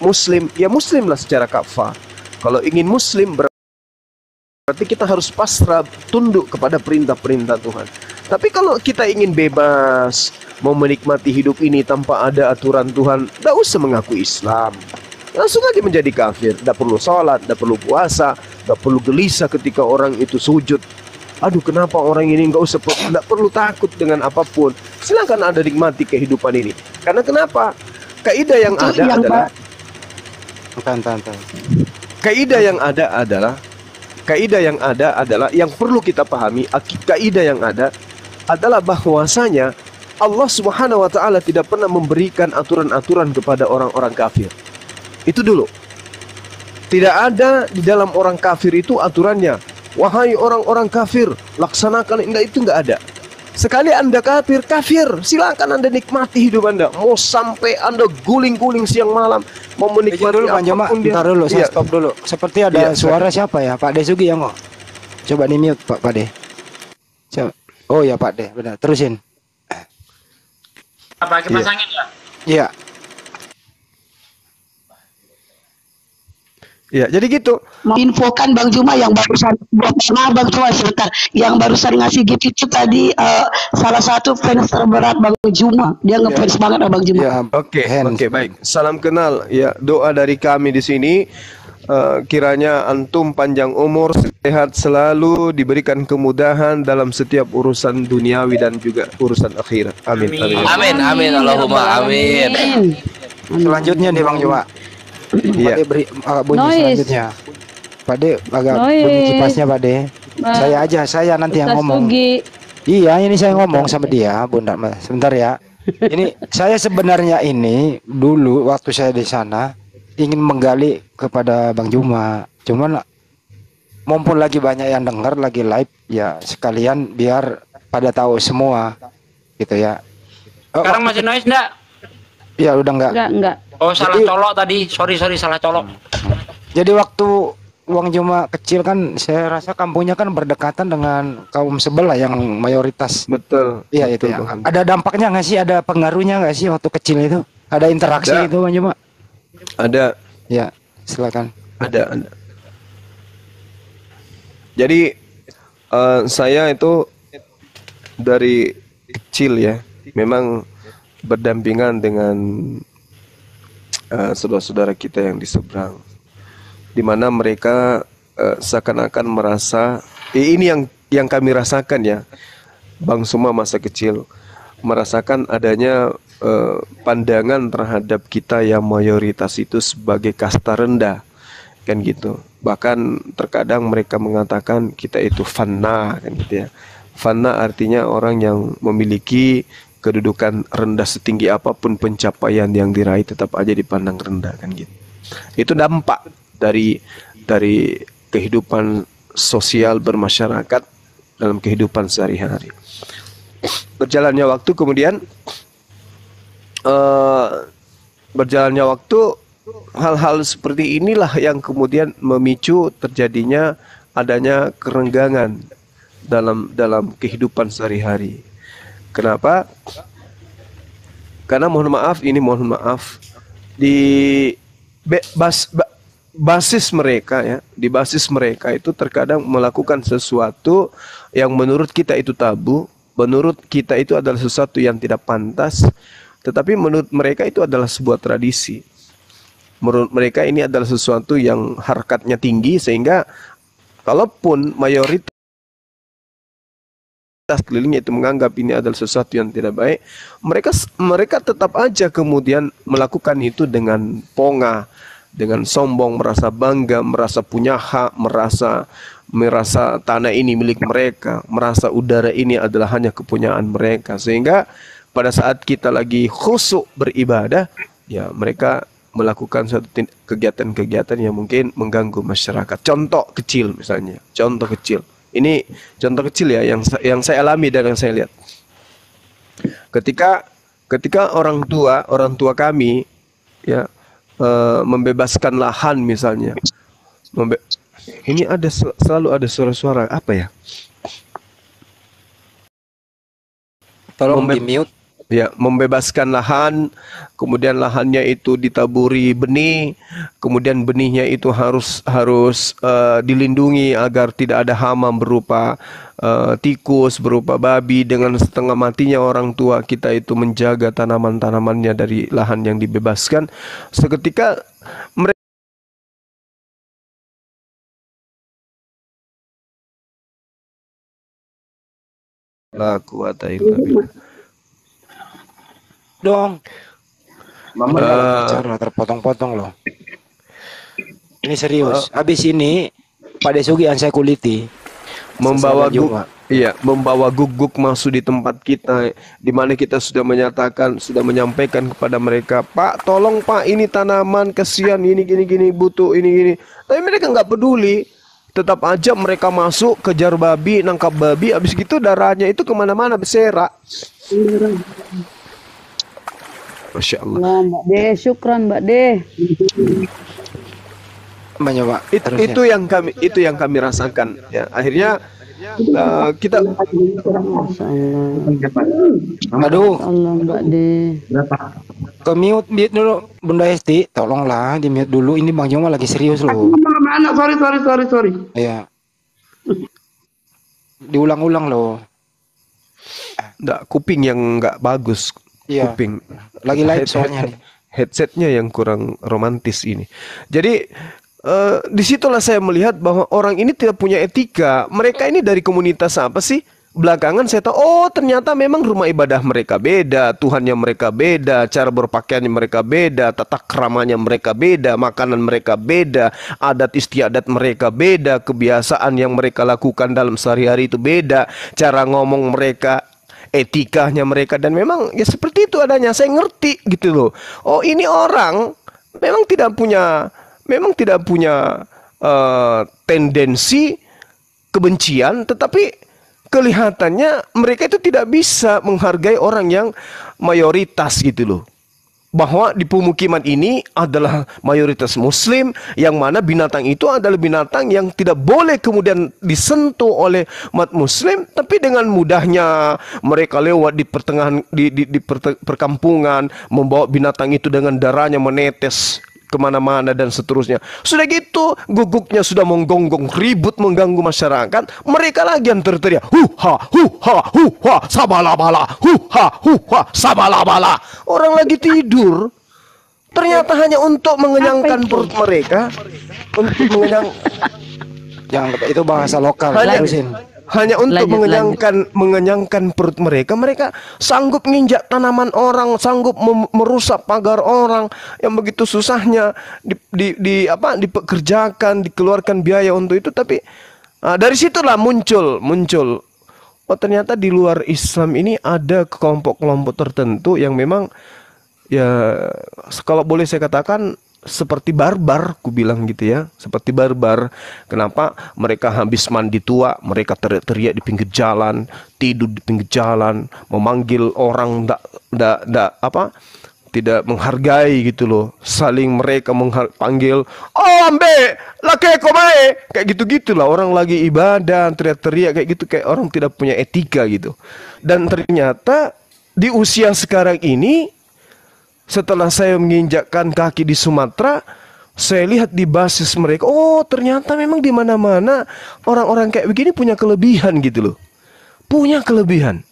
muslim, ya muslimlah secara kafah. Kalau ingin muslim berarti kita harus pasrah, tunduk kepada perintah-perintah Tuhan. Tapi kalau kita ingin bebas, mau menikmati hidup ini tanpa ada aturan Tuhan, tidak usah mengaku Islam. Langsung aja menjadi kafir. Tidak perlu sholat, tidak perlu puasa, tidak perlu gelisah ketika orang itu sujud. Aduh, kenapa orang ini tidak perlu takut dengan apapun. Silakan Anda nikmati kehidupan ini. Karena kenapa? Kaidah yang ada adalah kaidah yang ada adalah yang perlu kita pahami. Kaidah yang ada adalah bahwasanya Allah Subhanahu wa taala tidak pernah memberikan aturan-aturan kepada orang-orang kafir. Itu dulu. Tidak ada di dalam orang kafir itu aturannya. Wahai orang-orang kafir, laksanakan ini, itu enggak ada. Sekali Anda kafir, silakan Anda nikmati hidup Anda. Mau sampai Anda guling-guling siang malam, mau menikmati dulu, apapun dia. Bentar dulu, saya stop dulu. Seperti ada suara siapa ya? Pak De Sugi ya kok? Coba di mute Pak De. Coba. Oh ya Pak De, benar. Terusin. Apa kipas angin ya? Iya. Ya, jadi gitu. Infokan Bang Juma yang barusan Bang Juma sebentar, yang barusan ngasih gift itu tadi salah satu fans terberat Bang Juma. Dia ngefans banget sama Bang Juma. Ya, Oke, baik. Salam kenal. Ya, doa dari kami di sini. Kiranya antum panjang umur, sehat selalu, diberikan kemudahan dalam setiap urusan duniawi dan juga urusan akhirat. Amin. Amin. Allahumma amin. Selanjutnya nih Bang Juma. Iya. Pak De beri bunyi selanjutnya. Pak De agak bunyi kipasnya Pak De. Saya nanti yang ngomong. Iya, ini saya ngomong sama dia, Bunda. Sebentar ya. Ini saya sebenarnya ini dulu waktu saya di sana ingin menggali kepada Bang Juma. Cuman mumpun lagi banyak yang dengar lagi live ya, sekalian biar pada tahu semua gitu ya. Sekarang masih noise enggak? Ya udah enggak. Oh, salah colok tadi. Sorry salah colok. Jadi waktu Bang Juma kecil kan saya rasa kampungnya kan berdekatan dengan kaum sebelah yang mayoritas. Betul. Iya itu ya. Ada dampaknya nggak sih? Ada pengaruhnya nggak sih waktu kecil itu? Ada interaksi itu Bang Juma? Ada. Ya, silakan. Ada. Jadi saya itu dari kecil ya, memang berdampingan dengan saudara-saudara kita yang di seberang, di mana mereka seakan-akan merasa ini yang kami rasakan ya, Bang Suma masa kecil merasakan adanya pandangan terhadap kita yang mayoritas itu sebagai kasta rendah, kan gitu. Bahkan terkadang mereka mengatakan kita itu fanna, kan gitu ya. Fanna artinya orang yang memiliki kedudukan rendah, setinggi apapun pencapaian yang diraih tetap aja dipandang rendah, kan gitu. Itu dampak dari kehidupan sosial bermasyarakat dalam kehidupan sehari-hari. Berjalannya waktu kemudian hal-hal seperti inilah yang kemudian memicu terjadinya adanya kerenggangan dalam kehidupan sehari-hari. Kenapa? Karena mohon maaf di basis mereka ya, di basis mereka itu terkadang melakukan sesuatu yang menurut kita itu tabu, menurut kita itu adalah sesuatu yang tidak pantas, tetapi menurut mereka itu adalah sebuah tradisi. Menurut mereka ini adalah sesuatu yang harkatnya tinggi, sehingga kalaupun mayoritas kelilingnya itu menganggap ini adalah sesuatu yang tidak baik, mereka tetap aja kemudian melakukan itu dengan pongah, dengan sombong, merasa bangga, merasa punya hak, merasa tanah ini milik mereka, merasa udara ini adalah hanya kepunyaan mereka, sehingga pada saat kita lagi khusyuk beribadah, ya mereka melakukan suatu kegiatan-kegiatan yang mungkin mengganggu masyarakat. Contoh kecil misalnya, contoh kecil. Ini contoh kecil ya yang saya alami dan yang saya lihat. Ketika orang tua kami ya membebaskan lahan misalnya. Ini selalu ada suara-suara apa ya? Tolong di mute. Ya, membebaskan lahan, kemudian lahannya itu ditaburi benih, kemudian benihnya itu harus dilindungi agar tidak ada hama berupa tikus, berupa babi. Dengan setengah matinya orang tua kita itu menjaga tanaman-tanamannya dari lahan yang dibebaskan. Seketika mereka la quwata illa billah. Dong. Mama bicara terpotong-potong loh. Ini serius. Habis ini Pak Desugi yang saya kuliti membawa guguk masuk di tempat kita, di mana kita sudah menyampaikan kepada mereka, Pak, tolong Pak, ini tanaman kesian, ini gini butuh ini. Tapi mereka nggak peduli. Tetap aja mereka masuk, kejar babi, nangkap babi, habis gitu darahnya itu kemana-mana berserak. Masya Allah. Nah, Mbak De, syukran Mbak De. Mencoba. Itu yang kami rasakan. Ya, akhirnya kita. Aduh. Allah Mbak De. Ke mute dulu Bunda Esti, tolonglah di mute dulu. Ini Bang Joma lagi serius loh. Mana? Sorry. Iya. Diulang-ulang loh. Nggak, kuping yang nggak bagus. Iya. Kuping. Lagi live soalnya nih. Headsetnya yang kurang romantis ini. Jadi disitulah saya melihat bahwa orang ini tidak punya etika. Mereka ini dari komunitas apa sih? Belakangan saya tahu, oh ternyata memang rumah ibadah mereka beda, Tuhannya mereka beda, cara berpakaiannya mereka beda, tata keramanya mereka beda, makanan mereka beda, adat istiadat mereka beda, kebiasaan yang mereka lakukan dalam sehari-hari itu beda, cara ngomong mereka, etikanya mereka, dan memang ya seperti itu adanya. Saya ngerti gitu loh. Oh, ini orang memang tidak punya tendensi kebencian, tetapi kelihatannya mereka itu tidak bisa menghargai orang yang mayoritas gitu loh. Bahwa di pemukiman ini adalah mayoritas muslim, yang mana binatang itu adalah binatang yang tidak boleh kemudian disentuh oleh umat muslim, tapi dengan mudahnya mereka lewat di perkampungan, membawa binatang itu dengan darahnya menetes kemana-mana dan seterusnya. Sudah gitu guguknya sudah menggonggong, ribut, mengganggu masyarakat. Mereka lagi yang terteriak, huha sabalabala, huha sabalabala. Orang lagi tidur, ternyata hanya untuk mengenyangkan perut mereka, untuk itu bahasa lokal. Hanya untuk mengenyangkan perut mereka. Mereka sanggup nginjak tanaman orang, sanggup merusak pagar orang yang begitu susahnya dipekerjakan, dikeluarkan biaya untuk itu. Tapi dari situlah muncul. Oh, ternyata di luar Islam ini ada kelompok-kelompok tertentu yang memang, ya kalau boleh saya katakan, seperti barbar, ku bilang gitu ya, seperti barbar. Kenapa? Mereka habis mandi tua, mereka teriak-teriak di pinggir jalan, tidur di pinggir jalan, memanggil orang tidak menghargai gitu loh. Saling mereka panggil, oh ambe, laki komae, kayak gitu-gitulah. Orang lagi ibadah teriak-teriak kayak gitu, kayak orang tidak punya etika gitu. Dan ternyata di usia sekarang ini, setelah saya menginjakkan kaki di Sumatera, saya lihat di basis mereka, oh ternyata memang di mana-mana orang-orang kayak begini punya kelebihan gitu loh. Punya kelebihan.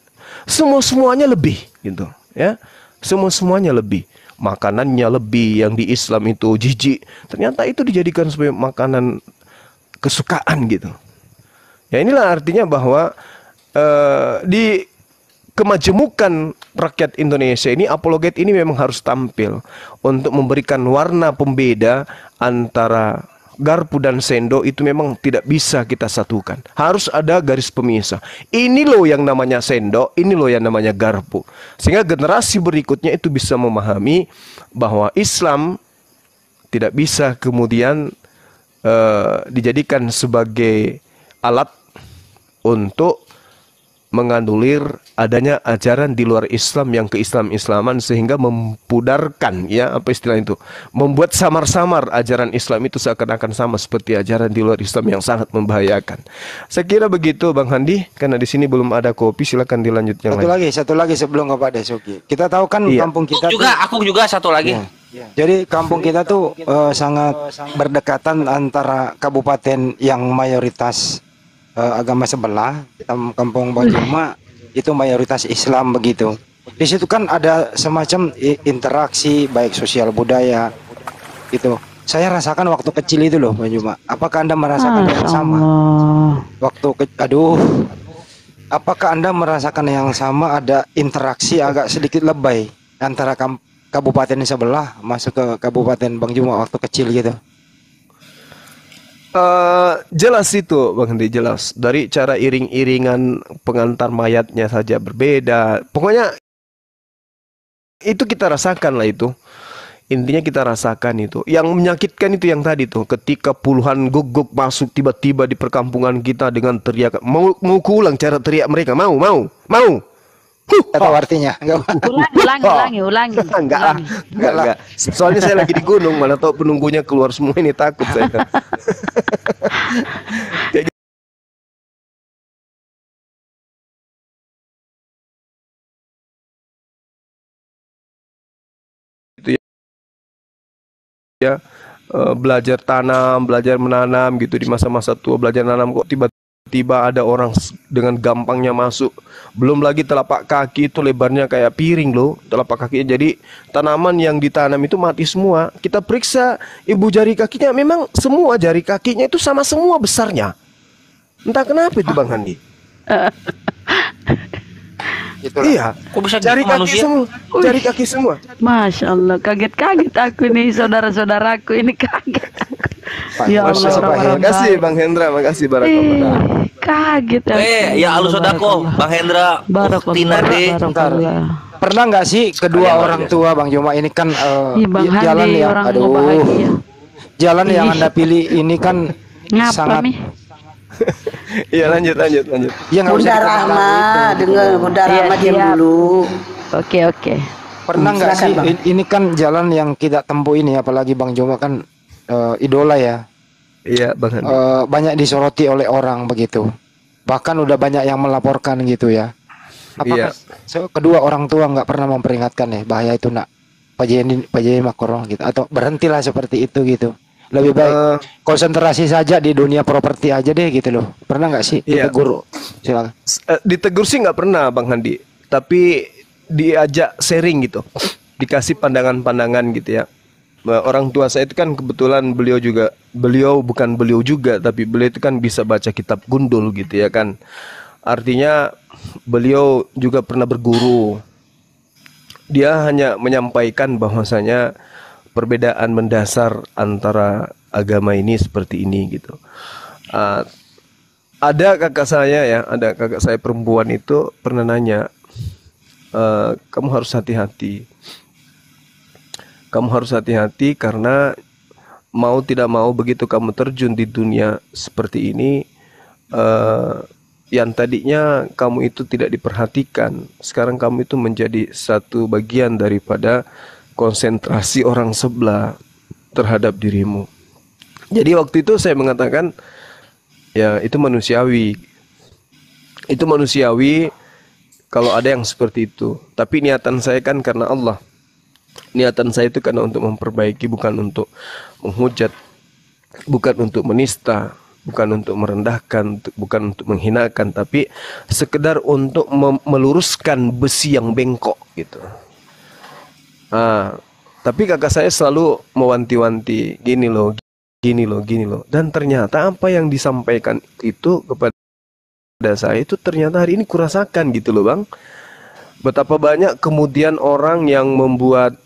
Semuanya lebih gitu, ya. Semuanya lebih. Makanannya lebih, yang di Islam itu jijik, ternyata itu dijadikan sebagai makanan kesukaan gitu. Ya inilah artinya bahwa di kemajemukan rakyat Indonesia ini, apologet ini memang harus tampil untuk memberikan warna pembeda antara garpu dan sendok. Itu memang tidak bisa kita satukan. Harus ada garis pemisah. Ini loh yang namanya sendok, ini loh yang namanya garpu. Sehingga generasi berikutnya itu bisa memahami bahwa Islam tidak bisa kemudian dijadikan sebagai alat untuk menganulir adanya ajaran di luar Islam yang keislam-islaman sehingga mempudarkan ya apa istilah itu, membuat samar-samar ajaran Islam itu seakan-akan sama seperti ajaran di luar Islam yang sangat membahayakan. Saya kira begitu Bang Handi, karena di sini belum ada kopi, silakan dilanjut yang lain. Satu lagi sebelum Bapak Desuki. Kita tahu kan kampung kita Aku juga satu lagi. Jadi kampung kita tuh sangat berdekatan antara kabupaten yang mayoritas agama sebelah, kampung Bajuma itu mayoritas Islam begitu. Di situ kan ada semacam interaksi baik sosial budaya gitu. Saya rasakan waktu kecil itu loh Bajuma. Apakah Anda merasakan yang sama? Apakah Anda merasakan yang sama, ada interaksi agak sedikit lebay antara kabupaten sebelah masuk ke kabupaten Bang Juma waktu kecil gitu? Jelas itu Bang Handi, jelas. Dari cara iring-iringan pengantar mayatnya saja berbeda. Pokoknya itu kita rasakan lah itu. Intinya kita rasakan itu. Yang menyakitkan itu yang tadi tuh, ketika puluhan guguk masuk tiba-tiba di perkampungan kita dengan teriak. Mau kuulang cara teriak mereka? Mau. Atau artinya? Ulangi. Enggak. Soalnya saya lagi di gunung, mana tahu penunggunya keluar semua, ini takut saya. Kayak gitu ya. Belajar tanam, belajar menanam gitu di masa-masa tua, belajar nanam, kok tiba-tiba ada orang dengan gampangnya masuk. Belum lagi telapak kaki itu lebarnya kayak piring loh, telapak kakinya. Jadi tanaman yang ditanam itu mati semua. Kita periksa ibu jari kakinya, memang semua jari kakinya itu sama semua besarnya. Entah kenapa itu Bang Handi. Iya, Kok bisa jari gitu kaki manusia? semua, jari kaki semua. Masya Allah, kaget aku nih, saudara-saudaraku ini kaget. Ya Allah, Makasih Bang Hendra, makasih Barakallah. Kaget aku. Ya alus sodako, Bang Hendra, Tina D. Pernah nggak sih kedua orang tua Bang Juma ini kan Bang jalan Handi, yang orang bahagia. jalan yang Anda pilih ini kan Ngapa sangat nih? Iya, lanjut. ya nggak usah Bunda Rahma, dengar Bunda Rahma diam siap. dulu. Oke. Pernah nggak Silakan, sih Bang. ini kan jalan yang kita tempuh ini, apalagi Bang Juma kan idola ya. Iya Bang Handi. Banyak disoroti oleh orang begitu. Bahkan udah banyak yang melaporkan gitu ya. Apakah kedua orang tua nggak pernah memperingatkan ya bahaya itu nak pajeni makorong gitu, atau berhentilah seperti itu gitu. Lebih baik konsentrasi saja di dunia properti aja deh gitu loh. Pernah nggak sih ditegur? Silakan. Ditegur sih nggak pernah Bang Handi, tapi diajak sharing gitu, dikasih pandangan-pandangan gitu ya. Orang tua saya itu kan kebetulan beliau itu kan bisa baca kitab gundul gitu ya kan. Artinya beliau juga pernah berguru. Dia hanya menyampaikan bahwasanya perbedaan mendasar antara agama ini seperti ini gitu. Ada kakak saya perempuan itu pernah nanya, kamu harus hati-hati. Kamu harus hati-hati karena mau tidak mau begitu kamu terjun di dunia seperti ini, yang tadinya kamu itu tidak diperhatikan, sekarang kamu itu menjadi satu bagian daripada konsentrasi orang sebelah terhadap dirimu. Jadi waktu itu saya mengatakan, ya itu manusiawi. Itu manusiawi kalau ada yang seperti itu. Tapi niatan saya kan karena Allah. Niatan saya itu karena untuk memperbaiki, bukan untuk menghujat, bukan untuk menista, bukan untuk merendahkan, bukan untuk menghinakan, tapi sekedar untuk meluruskan besi yang bengkok gitu. Tapi kakak saya selalu mewanti-wanti, gini loh. Dan ternyata apa yang disampaikan itu kepada saya itu ternyata hari ini kurasakan gitu loh Bang. Betapa banyak kemudian orang yang membuat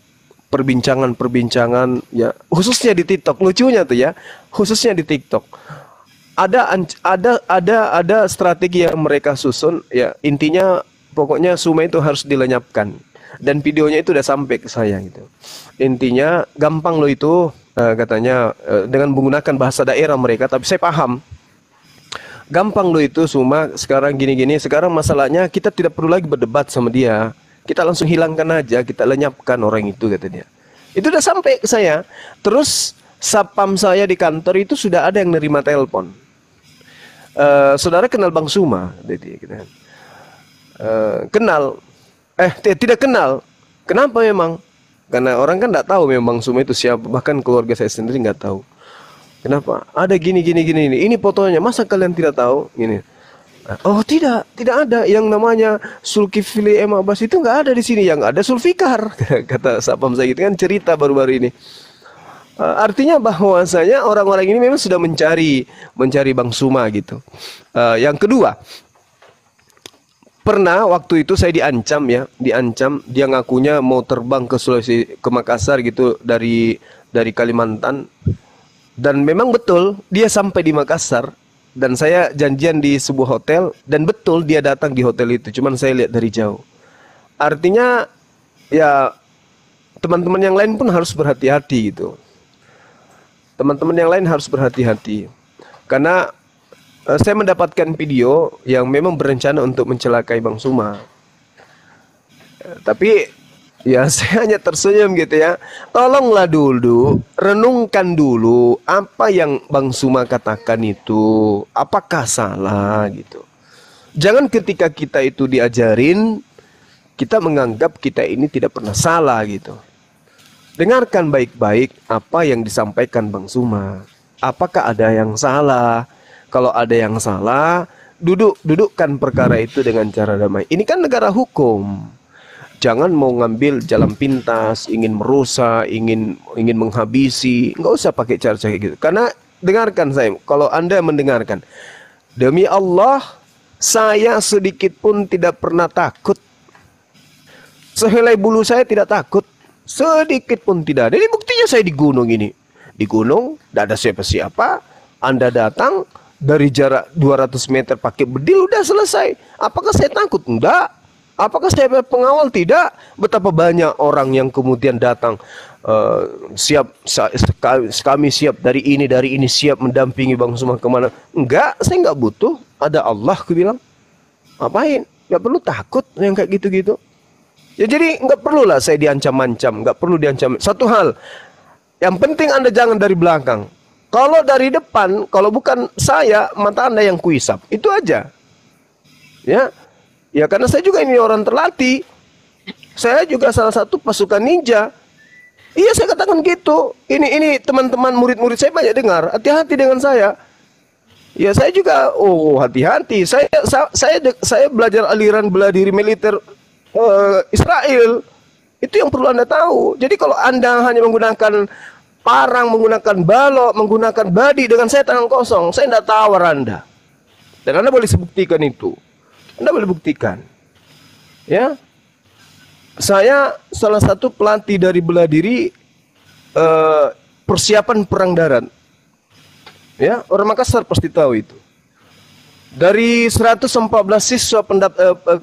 perbincangan ya, khususnya di TikTok, lucunya tuh ya, khususnya di TikTok. Ada strategi yang mereka susun ya, intinya pokoknya Suma itu harus dilenyapkan. Dan videonya itu udah sampai ke saya gitu. Intinya gampang loh itu, katanya dengan menggunakan bahasa daerah mereka, tapi saya paham. gampang loh itu Suma. Sekarang gini-gini. Sekarang masalahnya kita tidak perlu lagi berdebat sama dia. Kita langsung hilangkan aja, kita lenyapkan orang itu, kata dia. Itu udah sampai ke saya. Terus sapam saya di kantor itu sudah ada yang nerima telepon. Saudara kenal Bang Suma? Gitu. Kenal. Tidak kenal. Kenapa memang? Karena orang kan tidak tahu memang Suma itu siapa. Bahkan keluarga saya sendiri nggak tahu. Kenapa? Ada gini. Ini fotonya. Masa kalian tidak tahu? Gini. Oh tidak ada yang namanya Zulkifli M. Abbas itu nggak ada di sini. Yang ada Zulfikar, kata sapam saya gitu kan, cerita baru-baru ini. Artinya bahwasanya orang-orang ini memang sudah mencari Bang Suma gitu. Yang kedua, pernah waktu itu saya diancam dia ngakunya mau terbang ke Makassar gitu dari Kalimantan, dan memang betul dia sampai di Makassar. Dan saya janjian di sebuah hotel, dan betul dia datang di hotel itu. Cuman saya lihat dari jauh. Artinya ya teman-teman yang lain pun harus berhati-hati gitu. Teman-teman yang lain harus berhati-hati. Karena saya mendapatkan video yang memang berencana untuk mencelakai Bang Suma. Tapi ya saya hanya tersenyum gitu ya. Tolonglah dulu, renungkan dulu apa yang Bang Suma katakan itu. Apakah salah gitu. Jangan ketika kita itu diajarin, kita menganggap kita ini tidak pernah salah gitu. Dengarkan baik-baik apa yang disampaikan Bang Suma. Apakah ada yang salah? Kalau ada yang salah, dudukkan perkara itu dengan cara damai. Ini kan negara hukum. Jangan mau ngambil jalan pintas, ingin merusak, ingin menghabisi. Nggak usah pakai cara kayak gitu. Karena dengarkan saya, kalau Anda mendengarkan, demi Allah, saya sedikit pun tidak pernah takut. Sehelai bulu saya tidak takut, sedikit pun tidak. Jadi buktinya saya di gunung ini. Di gunung, tidak ada siapa-siapa. Anda datang dari jarak 200 meter pakai bedil, udah selesai. Apakah saya takut? Enggak. Apakah saya pengawal? Tidak. Betapa banyak orang yang kemudian datang, kami siap dari ini siap mendampingi Bang Suma kemana. Enggak, saya enggak butuh. Ada Allah, aku bilang. Ngapain? Enggak perlu takut yang kayak gitu-gitu. Ya jadi enggak perlulah saya diancam-ancam, enggak perlu diancam. Satu hal, yang penting Anda jangan dari belakang. Kalau dari depan, kalau bukan saya, mata Anda yang kuisap. Itu aja. Ya karena saya juga ini orang terlatih. Saya juga salah satu pasukan ninja. Iya, saya katakan gitu. Ini teman-teman murid-murid saya banyak dengar. Hati-hati dengan saya. Ya saya juga hati-hati. Saya belajar aliran bela diri militer Israel. Itu yang perlu Anda tahu. Jadi kalau Anda hanya menggunakan parang, menggunakan balok, menggunakan badi dengan saya tangan kosong, saya tidak tawar Anda. Dan Anda boleh buktikan itu. Anda boleh buktikan. Ya. Saya salah satu pelatih dari bela diri persiapan perang darat. Ya, orang Makassar pasti tahu itu. Dari 114 siswa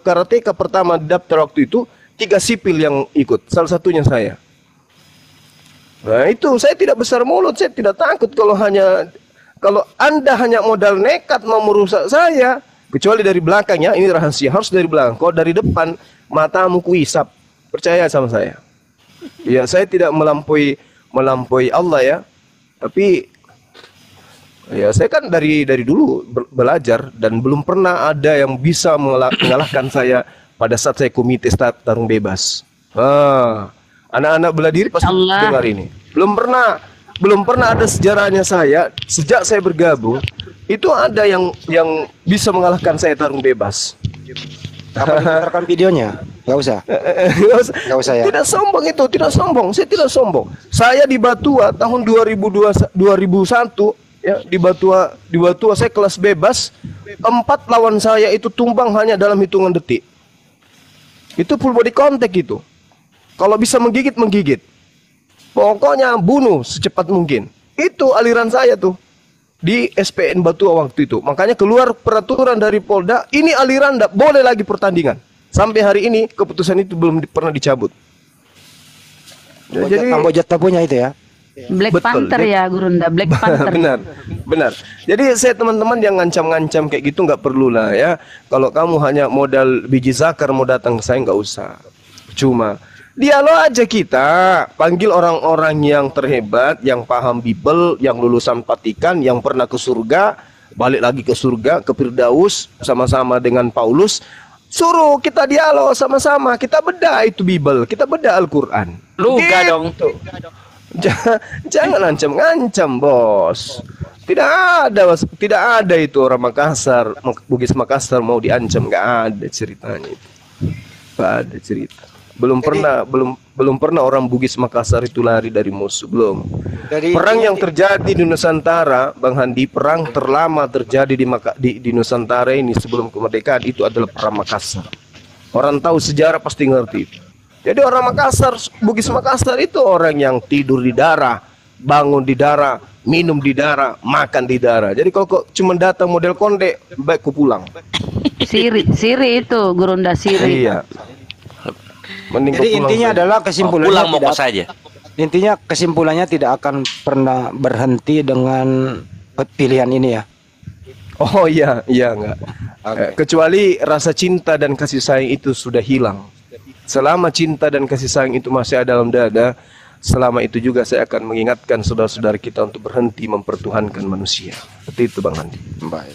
karateka pertama daftar waktu itu, 3 sipil yang ikut. Salah satunya saya. Nah, itu saya tidak besar mulut, saya tidak takut kalau Anda hanya modal nekat mau merusak saya. Kecuali dari belakang ya, ini rahasia, harus dari belakang. Kalau dari depan, matamu kuisap. Percaya sama saya. Ya, saya tidak melampaui Allah ya. Tapi ya saya kan dari dulu belajar dan belum pernah ada yang bisa mengalahkan saya pada saat saya komite tarung bebas. Anak-anak bela diri pasti dengar ini. Belum pernah ada sejarahnya saya sejak saya bergabung. Itu ada yang bisa mengalahkan saya tarung bebas. Apa rekam videonya? Gak usah. Gak usah ya. Tidak sombong itu, tidak sombong. Saya tidak sombong. Saya di Batua tahun 2001 ya, di Batua saya kelas bebas. 4 lawan saya itu tumbang hanya dalam hitungan detik. Itu full body contact itu. Kalau bisa menggigit. Pokoknya bunuh secepat mungkin. Itu aliran saya tuh. Di SPN Batua waktu itu. Makanya keluar peraturan dari Polda, ini aliran tidak boleh lagi pertandingan. Sampai hari ini keputusan itu belum pernah dicabut. Jadi Kamboja punya itu ya. Black Betul. Panther ya Gurunda, Black Panther. Benar, benar. Jadi saya teman-teman yang ngancam-ngancam kayak gitu nggak perlu lah ya. Kalau kamu hanya modal biji zakar mau datang ke saya nggak usah. Cuma dialog aja kita, panggil orang-orang yang terhebat, yang paham Bible, yang lulusan Vatikan, yang pernah ke surga, balik lagi ke surga, ke Firdaus sama-sama dengan Paulus. Suruh kita dialog sama-sama, kita bedah itu Bible, kita bedah Al-Quran. Luga dong. Jangan ngancam-ngancam, bos. Tidak ada itu orang Makassar, Bugis Makassar mau diancam, nggak ada ceritanya itu. Nggak ada cerita. Belum pernah orang Bugis Makassar itu lari dari musuh, belum. Perang yang terjadi di Nusantara, Bang Handi, perang terlama terjadi di Nusantara ini sebelum kemerdekaan itu adalah perang Makassar. Orang tahu sejarah pasti ngerti itu. Jadi orang Makassar, Bugis Makassar itu orang yang tidur di darah, bangun di darah, minum di darah, makan di darah. Jadi kalau kok cuma datang model konde, baik ku pulang. Siri itu Gurunda Siri. Iya. Mending Jadi intinya adalah kesimpulannya pulang mau kos saja. Intinya kesimpulannya tidak akan pernah berhenti dengan pilihan ini ya. Oh iya, enggak. Kecuali rasa cinta dan kasih sayang itu sudah hilang. Selama cinta dan kasih sayang itu masih ada dalam dada, selama itu juga saya akan mengingatkan saudara-saudara kita untuk berhenti mempertuhankan manusia. Seperti itu Bang Andi. Baik.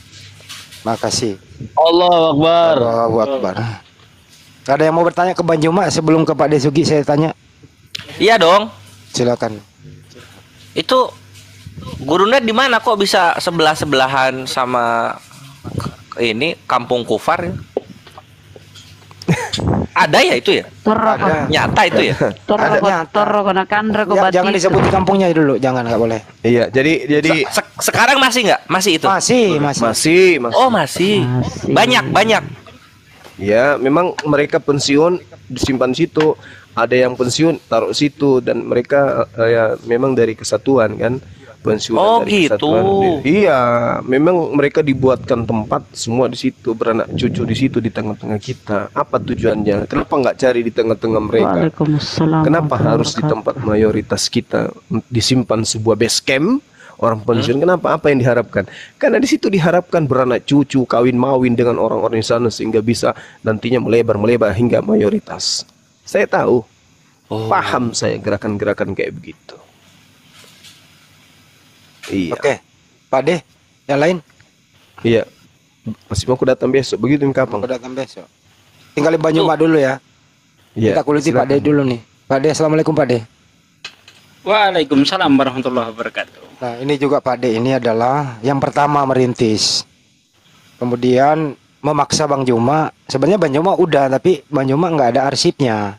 Makasih. Allahu Akbar. Allahu Akbar. Ada yang mau bertanya ke Bang Juma sebelum ke Pak Desugi saya tanya? Iya dong. Silakan. Itu Gurunda di mana kok bisa sebelah-sebelahan sama ini Kampung Kufar? Ada ya itu ya? Nyata itu ya? Jangan disebut kampungnya dulu, jangan, nggak boleh. Iya, jadi Sekarang masih nggak? Masih itu? Masih. Oh masih. Banyak. Ya, memang mereka pensiun disimpan situ. Ada yang pensiun taruh situ dan mereka ya memang dari kesatuan kan. Pensiun dari gitu. kesatuan. Iya, memang mereka dibuatkan tempat semua di situ, beranak cucu di situ di tengah-tengah kita. Apa tujuannya? Kenapa nggak cari di tengah-tengah mereka? Kenapa harus di tempat mayoritas kita disimpan sebuah base camp? Orang pensiun kenapa? Apa yang diharapkan? Karena di situ diharapkan beranak cucu, kawin mawin dengan orang-orang di sana sehingga bisa nantinya melebar hingga mayoritas. Saya tahu, paham saya gerakan-gerakan kayak begitu. Iya. Oke, Pak De, yang lain? Iya. Masih mau aku datang besok, begitu kapan? Aku datang besok. Tinggalin Bang Juma dulu ya. Iya. Kita kuliti Pak De dulu nih. Pak De, assalamualaikum Pak De. Waalaikumsalam warahmatullahi wabarakatuh. Nah, ini juga Pak De, ini adalah yang pertama merintis. Kemudian memaksa Bang Juma. Sebenarnya Bang Juma udah, tapi Bang Juma nggak ada arsipnya.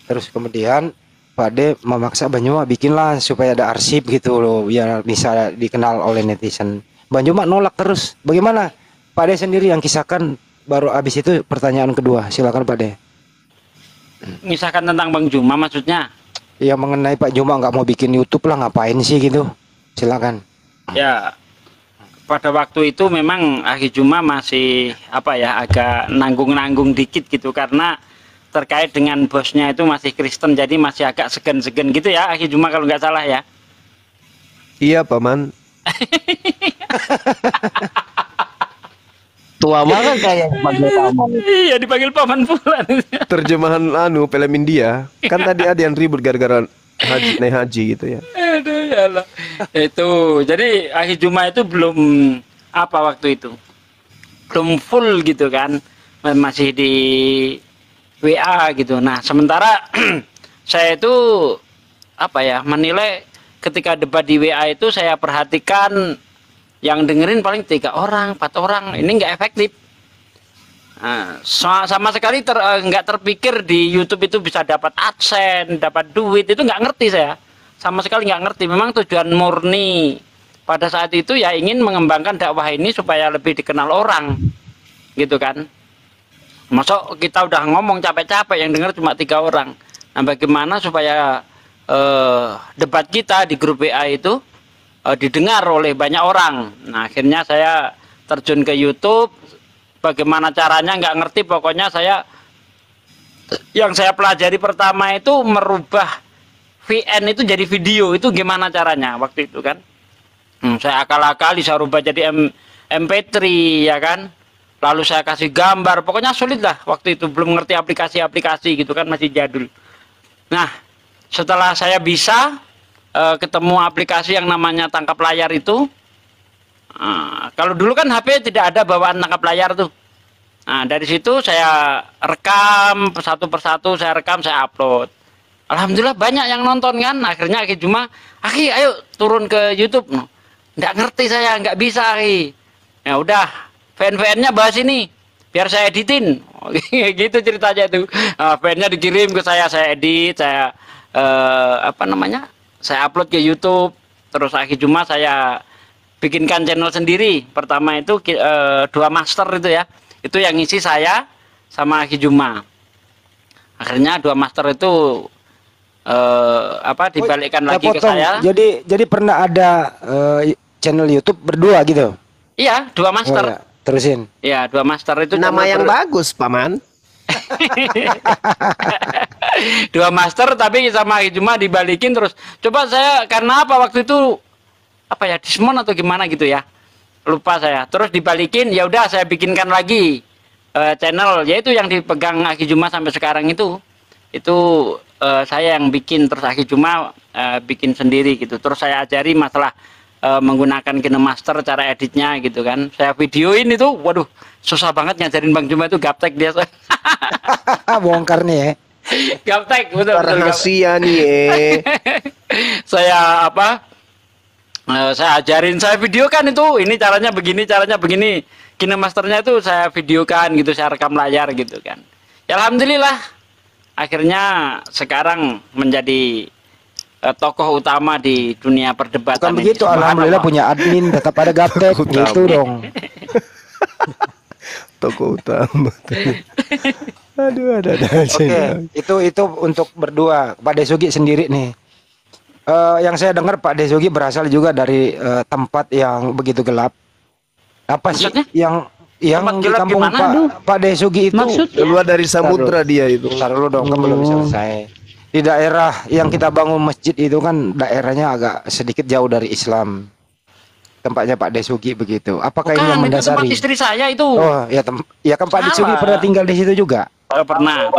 Terus kemudian Pak De memaksa Bang Juma bikinlah supaya ada arsip gitu loh, biar bisa dikenal oleh netizen. Bang Juma nolak terus. Bagaimana? Pak De sendiri yang kisahkan, baru habis itu pertanyaan kedua. Silakan Pak De. Misalkan tentang Bang Juma maksudnya? Ya mengenai Pak Juma nggak mau bikin YouTube lah, ngapain sih gitu? Silakan. Ya, pada waktu itu memang Akhi Juma masih agak nanggung-nanggung dikit gitu karena terkait dengan bosnya itu masih Kristen, jadi masih agak segan-segan gitu ya Akhi Juma kalau nggak salah ya. Iya Paman. Tua banget kayak dipanggil paman. Iya dipanggil paman pula. Terjemahan film India. Kan tadi ada yang ribut gara-gara naik haji gitu ya. Aduh ya Allah. Itu jadi Akhi Juma itu belum waktu itu. Belum full gitu kan. Masih di WA gitu. Nah, sementara saya itu menilai ketika debat di WA itu saya perhatikan yang dengerin paling 3 orang, 4 orang. Ini nggak efektif. Nah, sama sekali nggak terpikir di YouTube itu bisa dapat AdSense, dapat duit. Itu nggak ngerti saya. Sama sekali nggak ngerti. Memang tujuan murni pada saat itu ya ingin mengembangkan dakwah ini supaya lebih dikenal orang. Gitu kan. Masuk kita udah ngomong capek-capek yang denger cuma 3 orang. Nah, bagaimana supaya debat kita di grup WA itu didengar oleh banyak orang. Nah, akhirnya saya terjun ke YouTube. Bagaimana caranya nggak ngerti, pokoknya yang saya pelajari pertama itu merubah VN itu jadi video, itu gimana caranya waktu itu kan? Saya akal-akali, saya rubah jadi MP3 ya kan. Lalu saya kasih gambar, pokoknya sulit lah waktu itu, belum ngerti aplikasi-aplikasi gitu kan, masih jadul. Nah, setelah saya bisa ketemu aplikasi yang namanya tangkap layar itu, kalau dulu kan HP tidak ada bawaan tangkap layar tuh. Nah, dari situ saya rekam satu persatu, saya rekam, saya upload. Alhamdulillah banyak yang nonton kan. Akhirnya Aki Juma, Aki ayo turun ke YouTube. Nggak ngerti saya, nggak bisa Aki. Ya udah, VN-VN-nya bahas ini, biar saya editin. Gitu ceritanya itu. VN-nya dikirim ke saya edit, saya saya upload ke YouTube. Terus Aki Juma saya bikinkan channel sendiri. Pertama itu 2 master itu ya. Itu yang ngisi saya sama Aki Juma. Akhirnya 2 master itu dibalikkan lagi ke saya. Jadi pernah ada channel YouTube berdua gitu? Iya, 2 master. Oh, ya. Terusin. Iya, 2 master itu Nama yang bagus, Paman. 2 master tapi sama cuma dibalikin terus. Coba saya karena apa waktu itu Dismon atau gimana gitu ya. Lupa saya. Terus dibalikin, ya udah saya bikinkan lagi channel, yaitu yang dipegang Aki Juma sampai sekarang itu. Itu saya yang bikin, terus Aki Juma bikin sendiri gitu. Terus saya ajari masalah menggunakan KineMaster, cara editnya gitu kan. Saya videoin itu, waduh, susah banget ngajarin Bang Juma itu, gaptek dia. Bongkar nih ya. Gaptek, betul. Rahasia nih. Saya saya ajarin, saya videokan itu, ini caranya begini. KineMasternya itu saya videokan gitu, saya rekam layar gitu kan. Ya, alhamdulillah, akhirnya sekarang menjadi tokoh utama di dunia perdebatan. Bukan begitu, alhamdulillah punya admin, tetap ada gaptek gitu dong. Tokoh utama. Aduh, ada aja. Oke, itu untuk berdua. Pak Desugi sendiri nih. Yang saya dengar Pak Desugi berasal juga dari tempat yang begitu gelap. Apa sih yang di kampung Pak Desugi itu? Keluar dari samudra dia itu. Bentar dulu dong, kan belum selesai. Di daerah yang kita bangun masjid itu kan daerahnya agak sedikit jauh dari Islam. Tempatnya Pak Desugi begitu. Apakah ini yang mendasari? Tempat istri saya itu. Oh, ya kan Pak Desugi pernah tinggal di situ juga? Pernah.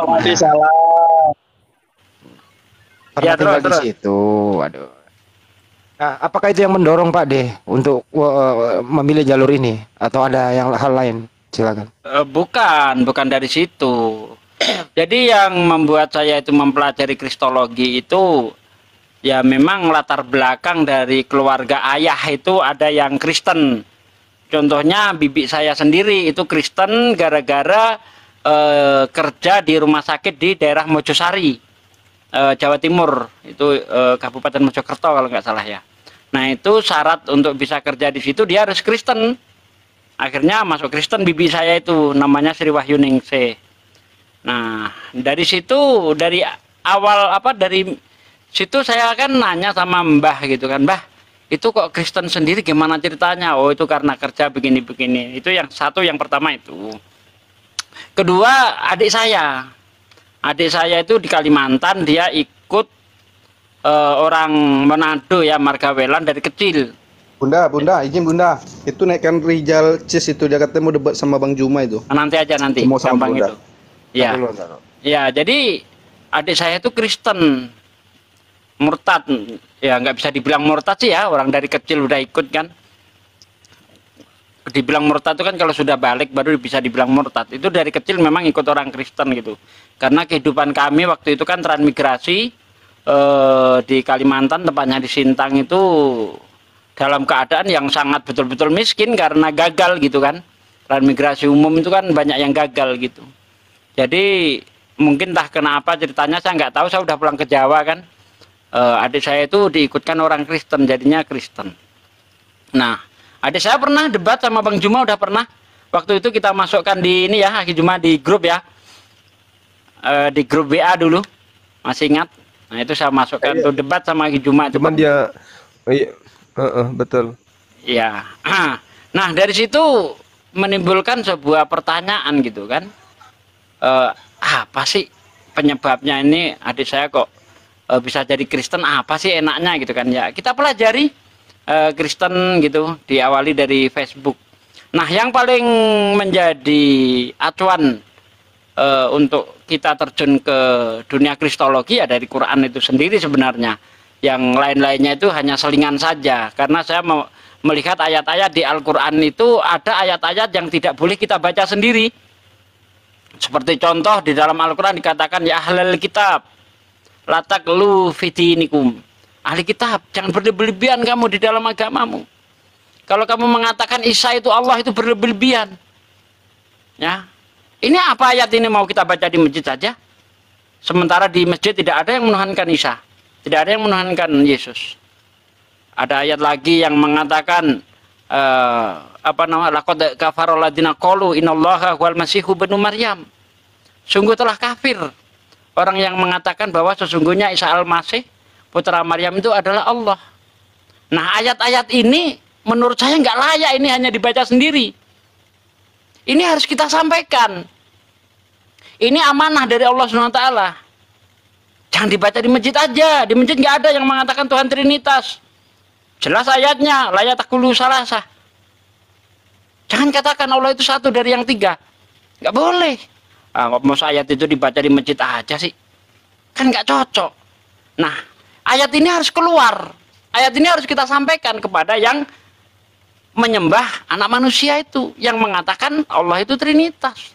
Pernah tinggal di situ. Waduh. Nah, apakah itu yang mendorong Pak De untuk memilih jalur ini atau ada yang hal lain? Silakan. Bukan dari situ. Jadi yang membuat saya itu mempelajari kristologi itu ya memang latar belakang dari keluarga ayah itu ada yang Kristen. Contohnya bibi saya sendiri itu Kristen gara-gara kerja di rumah sakit di daerah Mojosari, Jawa Timur, itu Kabupaten Mojokerto kalau nggak salah ya. Nah itu syarat untuk bisa kerja di situ dia harus Kristen. Akhirnya masuk Kristen bibi saya itu namanya Sri Wahyuningsih. Nah dari situ dari awal dari situ saya kan nanya sama Mbah gitu kan, Mbah itu kok Kristen sendiri gimana ceritanya? Oh itu karena kerja begini-begini. Itu yang satu, yang pertama itu. Kedua adik saya itu di Kalimantan, dia ikut orang Manado ya, Margawelan dari kecil. Bunda, izin Bunda, itu naikkan Rijal Cis itu dia katanya mau debat sama Bang Juma itu. Nanti aja mau sama gampang Bunda. Itu. Ya. Ya, jadi adik saya itu Kristen. Murtad. Ya nggak bisa dibilang murtad sih ya, orang dari kecil udah ikut kan. Dibilang murtad itu kan kalau sudah balik baru bisa dibilang murtad. Itu dari kecil memang ikut orang Kristen gitu. Karena kehidupan kami waktu itu kan transmigrasi di Kalimantan, tepatnya di Sintang itu dalam keadaan yang sangat betul-betul miskin karena gagal gitu kan. Transmigrasi umum itu kan banyak yang gagal gitu. Jadi mungkin entah kenapa ceritanya saya nggak tahu, saya udah pulang ke Jawa kan. Adik saya itu diikutkan orang Kristen, jadinya Kristen. Nah, adik saya pernah debat sama Bang Juma, udah pernah. Waktu itu kita masukkan di ini ya, Aki Juma di grup ya. Di grup WA dulu. Masih ingat? Nah, itu saya masukkan tuh debat sama Aki Juma. Cuman dia betul. Iya. Nah, dari situ menimbulkan sebuah pertanyaan gitu kan. Apa sih penyebabnya ini adik saya kok bisa jadi Kristen, apa sih enaknya gitu kan ya. Kita pelajari Kristen gitu, diawali dari Facebook. Nah, yang paling menjadi acuan untuk kita terjun ke dunia kristologi ya dari Quran itu sendiri sebenarnya. Yang lain-lainnya itu hanya selingan saja, karena saya melihat ayat-ayat di Al-Quran itu ada ayat-ayat yang tidak boleh kita baca sendiri. Seperti contoh di dalam Al-Quran dikatakan, ya ahlal kitab la taqlu fi dinikum. Ahli kitab, jangan berlebihan kamu di dalam agamamu. Kalau kamu mengatakan Isa itu Allah, itu berlebihan. Ya. Ini apa ayat ini mau kita baca di masjid saja? Sementara di masjid tidak ada yang menuhankan Isa, tidak ada yang menuhankan Yesus. Ada ayat lagi yang mengatakan laqad kafara alladziina qalu innallaha wal masihu ibnu Maryam. Sungguh telah kafir orang yang mengatakan bahwa sesungguhnya Isa al-Masih putra Maryam itu adalah Allah. Nah, ayat-ayat ini menurut saya nggak layak ini hanya dibaca sendiri. Ini harus kita sampaikan. Ini amanah dari Allah SWT. Jangan dibaca di masjid aja. Di masjid nggak ada yang mengatakan Tuhan Trinitas. Jelas ayatnya, la yataqulu salasah. Jangan katakan Allah itu satu dari yang tiga. Nggak boleh. Mau ayat itu dibaca di masjid aja sih. Kan nggak cocok. Nah, ayat ini harus keluar. Ayat ini harus kita sampaikan kepada yang menyembah anak manusia itu, yang mengatakan Allah itu Trinitas.